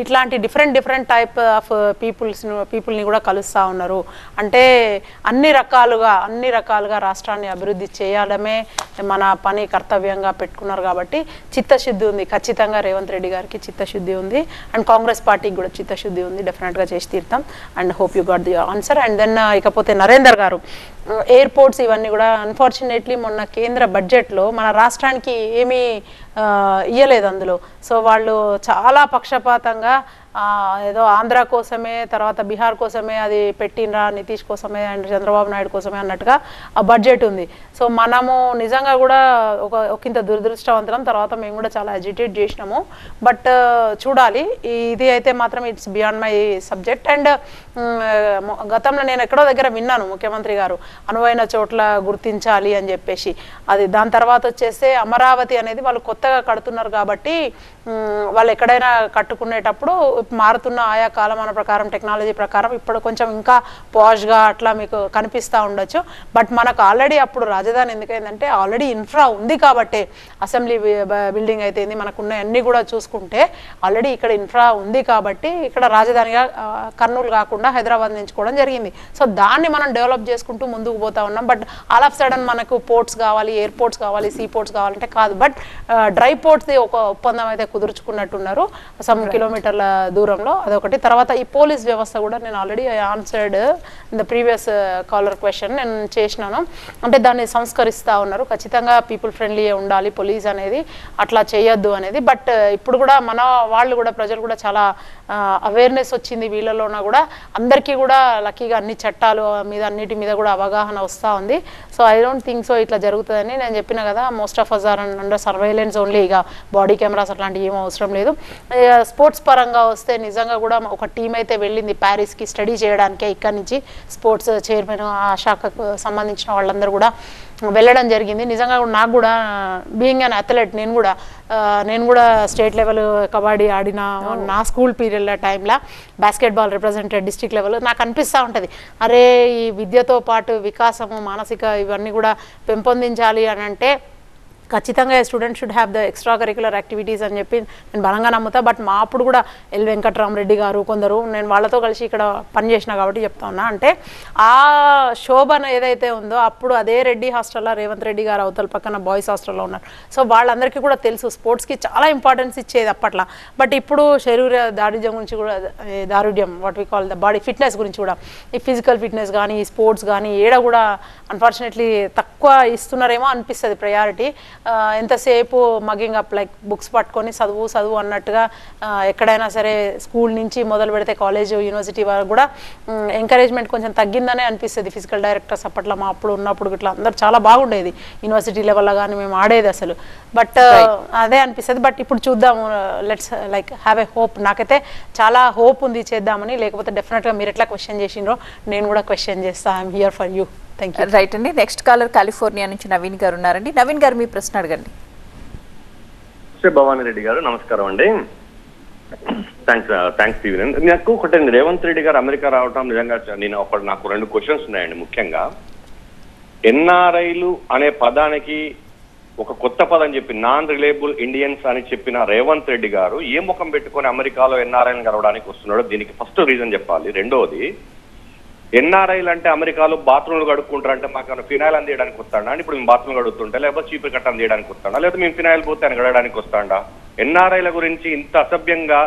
ఇట్లాంటి డిఫరెంట్ టైప్ ఆఫ్ పీపుల్ని కూడా కలుస్తూ ఉన్నారు. అంటే అన్ని రకాలుగా రాష్ట్రాన్ని అభివృద్ధి చేయడమే మన పని, కర్తవ్యంగా పెట్టుకున్నారు. కాబట్టి చిత్తశుద్ధి ఉంది, ఖచ్చితంగా రేవంత్ రెడ్డి గారికి చిత్తశుద్ధి ఉంది. అండ్ కాంగ్రెస్ పార్టీకి కూడా చిత్తశుద్ధి ఉంది, డెఫినెట్గా చేసి తీరుతాం. And hope you got the answer. And then ఇకపోతే నరేందర్ గారు, ఎయిర్పోర్ట్స్ ఇవన్నీ కూడా అన్ఫార్చునేట్లీ మొన్న కేంద్ర బడ్జెట్లో మన రాష్ట్రానికి ఏమీ ఇయ్యలేదు అందులో. సో వాళ్ళు చాలా పక్షపాతంగా ఏదో ఆంధ్ర కోసమే, తర్వాత బీహార్ కోసమే అది పెట్టినరా, నితీష్ కోసమే అండ్ చంద్రబాబు నాయుడు కోసమే అన్నట్టుగా ఆ బడ్జెట్ ఉంది. సో మనము నిజంగా కూడా ఒకంత దురదృష్టవంతులం. తర్వాత మేము కూడా చాలా అజిటేట్ చేసినాము. బట్ చూడాలి, ఇది అయితే మాత్రం it's beyond my subject. And గతంలో నేను ఎక్కడో దగ్గర విన్నాను, ముఖ్యమంత్రి గారు అనువైన చోట్ల గుర్తించాలి అని చెప్పేసి. అది దాని తర్వాత వచ్చేస్తే అమరావతి అనేది వాళ్ళు కొత్తగా కడుతున్నారు కాబట్టి వాళ్ళు ఎక్కడైనా కట్టుకునేటప్పుడు మారుతున్న ఆయా కాలమాన ప్రకారం, టెక్నాలజీ ప్రకారం ఇప్పుడు కొంచెం ఇంకా పాష్గా అట్లా మీకు కనిపిస్తూ ఉండొచ్చు. బట్ మనకు ఆల్రెడీ అప్పుడు రాజధాని ఎందుకైందంటే ఆల్రెడీ ఇన్ఫ్రా ఉంది కాబట్టి, అసెంబ్లీ బిల్డింగ్ అయితే మనకున్న అన్నీ కూడా చూసుకుంటే ఆల్రెడీ ఇక్కడ ఇన్ఫ్రా ఉంది కాబట్టి ఇక్కడ రాజధానిగా కర్నూలు కాకుండా హైదరాబాద్ ఎంచుకోవడం జరిగింది. సో దాన్ని మనం డెవలప్ చేసుకుంటూ ముందుకు ముందుకు పోతా ఉన్నాం. బట్ ఆల్ ఆఫ్ సడన్ మనకు పోర్ట్స్ కావాలి, ఎయిర్పోర్ట్స్ కావాలి, సీ పోర్ట్స్ కావాలంటే కాదు. బట్ డ్రై పోర్ట్స్ది ఒక ఒప్పందం అయితే కుదుర్చుకున్నట్టున్నారు సమ్ కిలోమీటర్ల దూరంలో, అదొకటి. తర్వాత ఈ పోలీస్ వ్యవస్థ కూడా నేను already answered in the previous caller question నేను చేసినాను. అంటే దాన్ని సంస్కరిస్తూ ఉన్నారు. ఖచ్చితంగా పీపుల్ ఫ్రెండ్లీ ఉండాలి పోలీస్ అనేది, అట్లా చేయొద్దు అనేది. బట్ ఇప్పుడు కూడా మన వాళ్ళు కూడా ప్రజలు కూడా చాలా అవేర్నెస్ వచ్చింది వీళ్ళలోన కూడా. అందరికీ కూడా లక్కీగా అన్ని చట్టాలు మీద అన్నిటి మీద కూడా అవగాహన వస్తూ ఉంది. So I don't think so ఇట్లా జరుగుతుందని. నేను చెప్పిన కదా most of us are under surveillance only, ఇక బాడీ కెమెరాస్ అట్లాంటివి ఏం అవసరం లేదు. స్పోర్ట్స్ పరంగా వస్తే నిజంగా కూడా ఒక టీం అయితే వెళ్ళింది ప్యారిస్కి స్టడీ చేయడానికే. ఇక్కడ నుంచి స్పోర్ట్స్ చైర్మన్ ఆ శాఖకు సంబంధించిన వాళ్ళందరూ కూడా వెళ్ళడం జరిగింది. నిజంగా నాకు కూడా బీయింగ్ అన్ అథ్లెట్ నేను కూడా స్టేట్ లెవెల్ కబడ్డీ ఆడిన నా స్కూల్ పీరియడ్ టైంలో బాస్కెట్బాల్ రిప్రజెంటెడ్ డిస్ట్రిక్ట్ లెవెల్. నాకు అనిపిస్తూ ఉంటుంది, అరే ఈ విద్యతో పాటు వికాసము మానసిక ఇవన్నీ కూడా పెంపొందించాలి అని అంటే ఖచ్చితంగా student should have the extra curricular activities అని చెప్పి నేను బలంగా నమ్ముతా. బట్ మా అప్పుడు కూడా ఎల్ వెంకట్రామరెడ్డి గారు కొందరు, నేను వాళ్ళతో కలిసి ఇక్కడ పనిచేసిన కాబట్టి చెప్తా ఉన్నా. అంటే ఆ శోభన ఏదైతే ఉందో అప్పుడు అదే రెడ్డి హాస్టల్లో రేవంత్ రెడ్డి గారు అవతల పక్కన బాయ్స్ హాస్టల్లో ఉన్నారు. సో వాళ్ళందరికీ కూడా తెలుసు స్పోర్ట్స్కి చాలా ఇంపార్టెన్స్ ఇచ్చేది అప్పట్లో. బట్ ఇప్పుడు శరీర దారుఢ్యం గురించి కూడా, దారుఢ్యం what we call the body fitness గురించి కూడా, ఈ ఫిజికల్ ఫిట్నెస్ కానీ ఈ స్పోర్ట్స్ కానీ ఏడ కూడా అన్ఫార్చునేట్లీ తక్కువ ఇస్తున్నారేమో అనిపిస్తుంది ప్రయారిటీ. ఎంతసేపు మగింగ్ అప్ లైక్ బుక్స్ పట్టుకొని చదువు అన్నట్టుగా ఎక్కడైనా సరే స్కూల్ నుంచి మొదలు పెడితే కాలేజ్ యూనివర్సిటీ వరకు కూడా ఎంకరేజ్మెంట్ కొంచెం తగ్గిందనే అనిపిస్తుంది. ఫిజికల్ డైరెక్టర్స్ అప్పట్లో మా అప్పుడు ఉన్నప్పుడు ఇట్లా అందరు చాలా బాగుండేది యూనివర్సిటీ లెవెల్లో కానీ మేము ఆడేది అసలు. బట్ అదే అనిపిస్తుంది. బట్ ఇప్పుడు చూద్దాము, let's like have a hope. నాకైతే చాలా హోప్ ఉంది చేద్దామని. లేకపోతే డెఫినెట్గా మీరు ఎట్లా క్వశ్చన్ చేసిండ్రో నేను కూడా క్వశ్చన్ చేస్తాను. I'm here for you. Thank you. Right అండి. నెక్స్ట్ కాలర్ కాలిఫోర్నియా నుంచి నవీన్ గారు ఉన్నారండి. నవీన్ గారు మీ ప్రశ్న అడగండి. భవానీ రెడ్డి గారు నమస్కారం అండి. Thanks TV. నాకు ఒకటి, రేవంత్ రెడ్డి గారు అమెరికా రావటం నిజంగా నాకు 2 క్వశ్చన్స్ ఉన్నాయండి. ముఖ్యంగా ఎన్ఆర్ఐలు అనే పదానికి ఒక కొత్త పదం చెప్పి నాన్ రిలేబుల్ ఇండియన్స్ అని చెప్పిన రేవంత్ రెడ్డి గారు ఏ ముఖం పెట్టుకొని అమెరికాలో ఎన్ఆర్ఐలు కలవడానికి వస్తున్నాడో దీనికి ఫస్ట్ రీజన్ చెప్పాలి. రెండోది, ఎన్ఆర్ఐలు అంటే అమెరికాలో బాత్రూమ్లు కడుక్కుంటారు అంటే మాకు ఫినాయిల్ అందియడానికి వస్తాడా అని. ఇప్పుడు మేము బాత్రూమ్ కడుగుతుంటే, లేకపోతే చీపురు కట్ట అందియడానికి వస్తాడా, లేకపోతే మేము ఫినాయిల్ పోతే అని కడగడానికి వస్తాడా? ఎన్ఆర్ఐల గురించి ఇంత అసభ్యంగా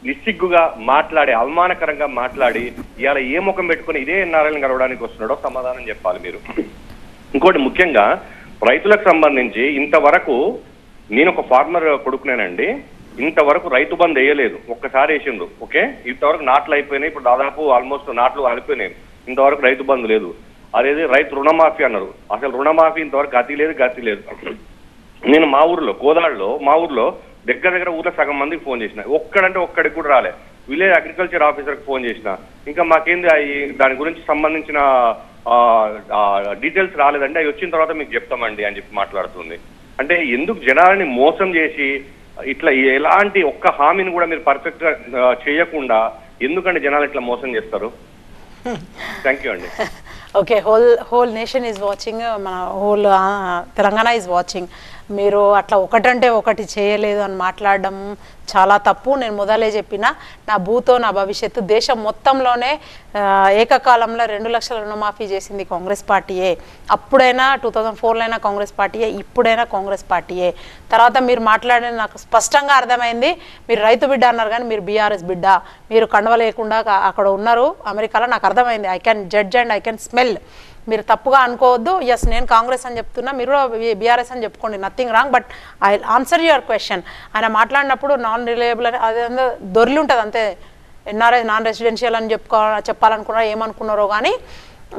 నిస్సిగ్గుగా మాట్లాడి, అవమానకరంగా మాట్లాడి ఇవాళ ఏ ముఖం పెట్టుకుని ఇదే ఎన్ఆర్ఐలను కలవడానికి వస్తున్నాడో సమాధానం చెప్పాలి మీరు. ఇంకోటి, ముఖ్యంగా రైతులకు సంబంధించి ఇంతవరకు నేను ఒక ఫార్మర్ కొడుకునేనండి, ఇంతవరకు రైతు బంద్ వేయలేదు. ఒక్కసారి వేసిండ్రు, ఓకే. ఇంతవరకు నాట్లు అయిపోయినాయి, ఇప్పుడు దాదాపు ఆల్మోస్ట్ నాట్లు అయిపోయినాయి. ఇంతవరకు రైతు బంద్ లేదు. అదేది రైతు రుణమాఫీ అన్నారు, అసలు రుణమాఫీ ఇంతవరకు గతి లేదు. నేను మా ఊర్లో కోదాడులో దగ్గర ఊర్లో సగం మందికి ఫోన్ చేసిన, ఒక్కడంటే ఒక్కడికి కూడా రాలే. విలేజ్ అగ్రికల్చర్ ఆఫీసర్కి ఫోన్ చేసిన, ఇంకా మాకేంది దాని గురించి సంబంధించిన డీటెయిల్స్ రాలేదండి, అవి వచ్చిన తర్వాత మీకు చెప్తామండి అని చెప్పి మాట్లాడుతుంది. అంటే ఎందుకు జనాలని మోసం చేసి ఇట్లా ఎలాంటి ఒక్క హామీని కూడా మీరు పర్ఫెక్ట్ గా చేయకుండా ఎందుకంటే జనాలు ఇట్లా మోసం చేస్తారు? థ్యాంక్ యూ అండి. Okay, whole nation is watching, మన హోల్ తెలంగాణ ఈజ్ వాచింగ్. మీరు అట్లా ఒకటంటే ఒకటి చేయలేదు అని మాట్లాడడం చాలా తప్పు. నేను మొదలే చెప్పిన, నా భూతో నా భవిష్యత్తు. దేశం మొత్తంలోనే ఏకకాలంలో 2 లక్షల రుణమాఫీ చేసింది కాంగ్రెస్ పార్టీయే. అప్పుడైనా 2004లో కాంగ్రెస్ పార్టీయే, ఇప్పుడైనా కాంగ్రెస్ పార్టీయే. తర్వాత మీరు మాట్లాడిన నాకు స్పష్టంగా అర్థమైంది, మీరు రైతు బిడ్డ అన్నారు కానీ మీరు బీఆర్ఎస్ బిడ్డ. మీరు కండవ లేకుండా అక్కడ ఉన్నారు అమెరికాలో, నాకు అర్థమైంది. I can judge and I can smell. మీరు తప్పుగా అనుకోవద్దు. ఎస్, నేను కాంగ్రెస్ అని చెప్తున్నా, మీరు బీఆర్ఎస్ అని చెప్పుకోండి, nothing wrong. But I answer your question. ఆయన మాట్లాడినప్పుడు నాన్ రిలయబుల్ అని అదేందో దొర్లి ఉంటుంది అంతే. ఎన్ఆర్ఐ నాన్ రెసిడెన్షియల్ అని చెప్పాలనుకున్నారో ఏమనుకున్నారో కానీ,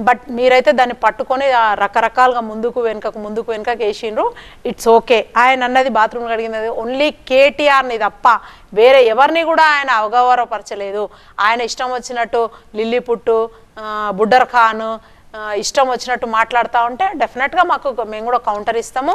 బట్ మీరైతే దాన్ని పట్టుకొని రకరకాలుగా ముందుకు వెనుకకు వేసిండ్రు. It's okay. ఆయన అన్నది బాత్రూమ్ కడిగినది ఓన్లీ కేటీఆర్ని తప్ప వేరే ఎవరిని కూడా ఆయన అవగౌరవపరచలేదు. ఆయన ఇష్టం వచ్చినట్టు లిల్లీ పుట్టు, బుడ్డర్ ఖాన్ ఇష్టం వచ్చినట్టు మాట్లాడుతూ ఉంటే డెఫినెట్గా మేము కూడా కౌంటర్ ఇస్తాము.